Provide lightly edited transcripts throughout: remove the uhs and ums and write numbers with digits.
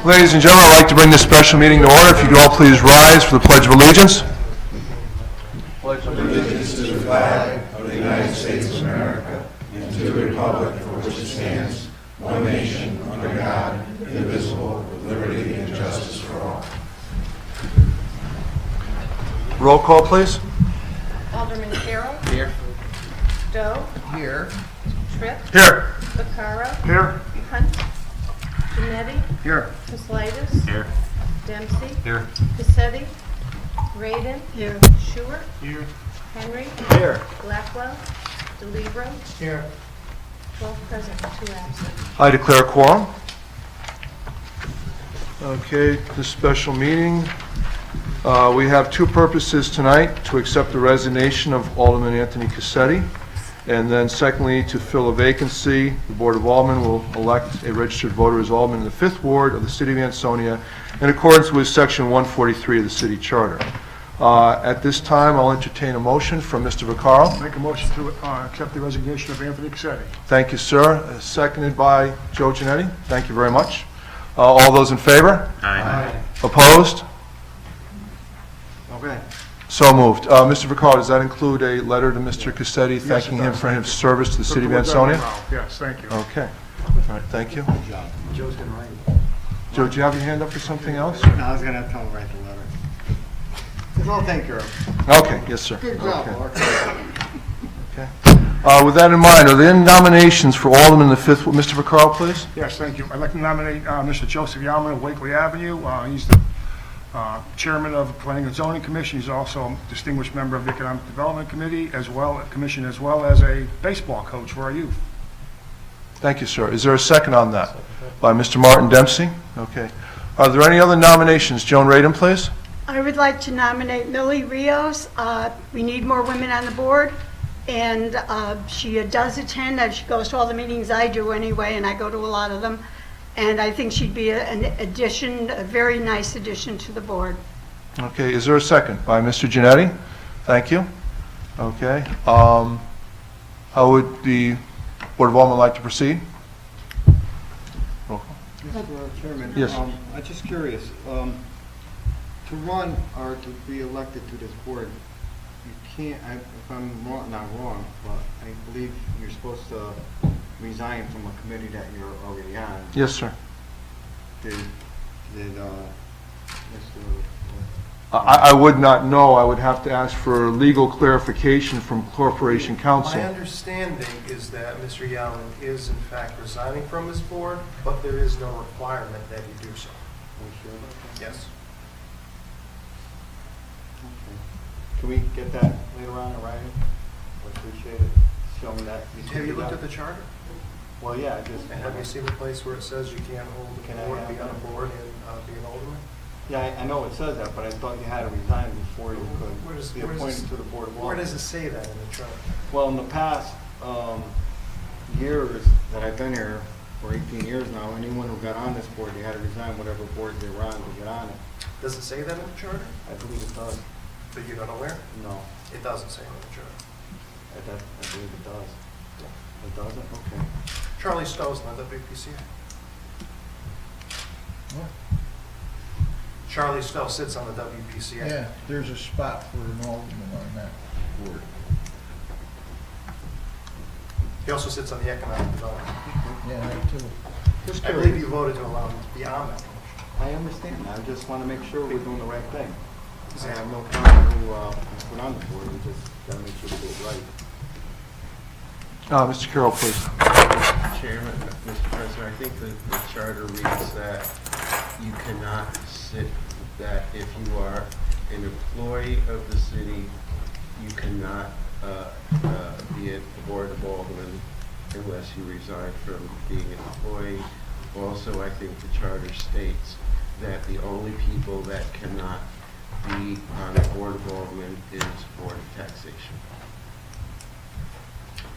Ladies and gentlemen, I'd like to bring this special meeting to order. If you could all please rise for the Pledge of Allegiance. Pledge allegiance to the flag of the United States of America and to the republic for which it stands, one nation, under God, indivisible, with liberty and justice for all. Roll call, please. Alderman Carroll. Here. Stowe. Here. Tripp. Here. Vaccaro. Here. Hunt. Janetti. Here. Caslaitis. Here. Dempsey. Here. Cassetti. Radin. Here. Schubert. Here. Henry. Here. Blackwell. DeLibero. Here. 12 present, 2 absent. I declare a quorum. Okay, this special meeting, we have two purposes tonight: to accept the resignation of Alderman Anthony Cassetti, and then secondly, to fill a vacancy. The Board of Aldermen will elect a registered voter as Alderman in the 5th Ward of the City of Ansonia in accordance with Section 143 of the City Charter. At this time, I'll entertain a motion from Mr. Vaccaro. Make a motion to accept the resignation of Anthony Cassetti. Thank you, sir. Seconded by Joe Janetti. Thank you very much. All those in favor? Aye. Opposed? Okay. So moved. Mr. Vaccaro, does that include a letter to Mr. Cassetti thanking him for his service to the City of Ansonia? Yes, thank you. Okay. All right, thank you. Joe's gonna write. Joe, do you have your hand up for something else? No, I was gonna tell him to write the letter. It's all taken care of. Okay, yes, sir. Good job, Okay. Mark. Okay. With that in mind, are there any nominations for Alderman in the 5th? Mr. Vaccaro, please. Yes, thank you. I'd like to nominate Mr. Joseph Yalman of Wakely Avenue. He's the chairman of the Planning and Zoning Commission. He's also a distinguished member of the Economic Development Committee, as well as a baseball coach for our youth. Thank you, sir. Is there a second on that? By Mr. Martin Dempsey? Okay. Are there any other nominations? Joan Radin, please. I would like to nominate Millie Rios. We need more women on the board, and she does attend, and she goes to all the meetings I do anyway, and I go to a lot of them, and I think she'd be an addition, a very nice addition to the board. Okay, is there a second? By Mr. Janetti? Thank you. Okay. How would the Board of Aldermen like to proceed? Roll call. Mr. Chairman, Yes. I'm just curious, to run or to be elected to this board, you can't, if I'm not wrong, but I believe you're supposed to resign from a committee that you're already on. Yes, sir. Did Mr. I would not know. I would have to ask for legal clarification from Corporation Counsel. My understanding is that Mr. Yalman is in fact resigning from his board, but there is no requirement that he do so. Yes. Okay. Can we get that later on in writing? I appreciate it. Show me that. Have you looked at the charter? Well, yeah, I just. And have you seen the place where it says you can't hold Can a I board, have be on that? a board, and be an alderman? Yeah, I know it says that, but I thought you had to resign before you Where does- could be where does appointed this- to the Board of Where does Aldermen. it say that in the charter? Well, in the past years that I've been here, for 18 years now, anyone who got on this board, they had to resign whatever board they were on to get on it. Does it say that in the charter? I believe it does. But you're not aware? No, It doesn't say it in the charter. I believe it does. It doesn't? Okay. Charlie Stowe's on the WPCA. Charlie Stowe sits on the WPCA. Yeah, there's a spot for an alderman on that board. He also sits on the Economic Development. Yeah, that too. Just I believe you voted to allow him to be on that. I understand. I just want to make sure we're doing the right thing. I have no problem who put on the board. We just got to make sure we do it right. Mr. Carroll, please. Chairman, Mr. President, I think the charter reads that you cannot sit, that if you are an employee of the city, you cannot be at the Board of Aldermen unless you resign from being an employee. Also, I think the charter states that the only people that cannot be on the Board of Aldermen is Board of Taxation.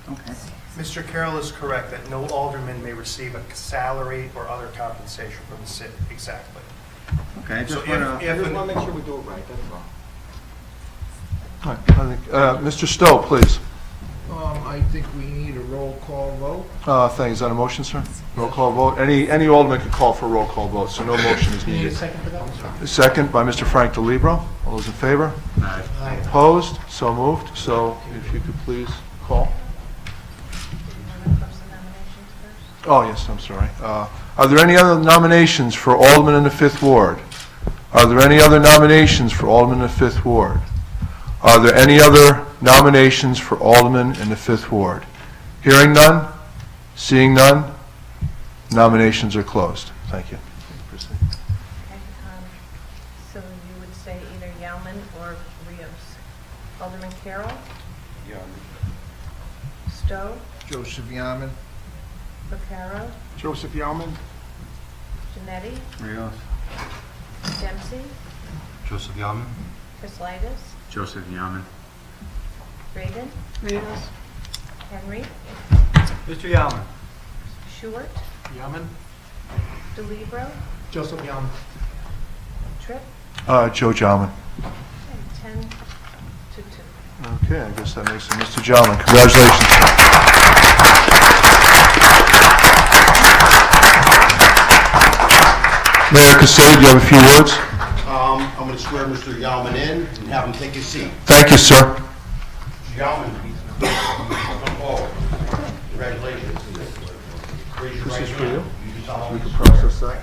Okay. Mr. Carroll is correct that no alderman may receive a salary or other compensation from the city. Exactly. Okay, I So just if- want to make sure we do it right, that's all. All right, Mr. Stowe, please. I I think we need a roll call vote. Thing, is that a motion, sir? Roll call vote? Any alderman can call for a roll call vote, so no motion is needed. Second by Mr. Frank DeLibero. All those in favor? Aye. Opposed? So moved. So if you could please call. Want to close the nominations first? Oh, yes, I'm sorry. Are there any other nominations for Alderman in the 5th Ward? Are there any other nominations for Alderman in the 5th Ward? Are there any other nominations for Alderman in the 5th Ward? Hearing none? Seeing none? Nominations are closed. Thank you. Proceed. Okay, so you would say either Yauman or Rios. Alderman Carroll? Stowe? Joseph Yaman. Vaccaro? Joseph Yalman? Janetti? Rios. Dempsey? Joseph Yaman. Chryslaidis? Joseph Yaman. Raiden? Rios. Henry? Mr. Yaman. Short? Yaman. DeLibero? Joseph Yaman. Tripp? Joe Jalman. Okay, 10 to 2. Okay, I guess that makes it Mr. Jalman. Congratulations. Mayor Cassetti, do you have a few words? I'm going to swear Mr. Yalman in and have him take his seat. Thank you, sir. Yalman, come forward. Congratulations. Raise your This right is hand. for you. You do solemnly We can swear process that.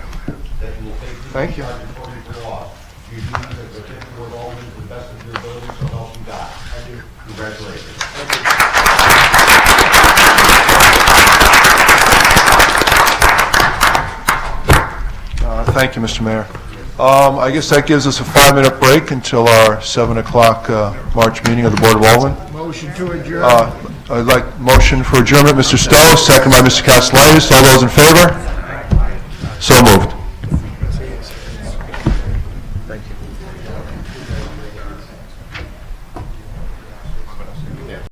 that you will faithfully Thank you. discharge according to the law. You do as a fifth ward alderman to the best of your ability, so help you God. I do. Congratulations. Thank you, Mr. Mayor. I guess that gives us a 5-minute break until our 7 o'clock March meeting of the Board of Aldermen. Motion to adjourn. I'd like motion for adjournment, Mr. Stowe, second by Mr. Castellitis. All those in favor? So moved.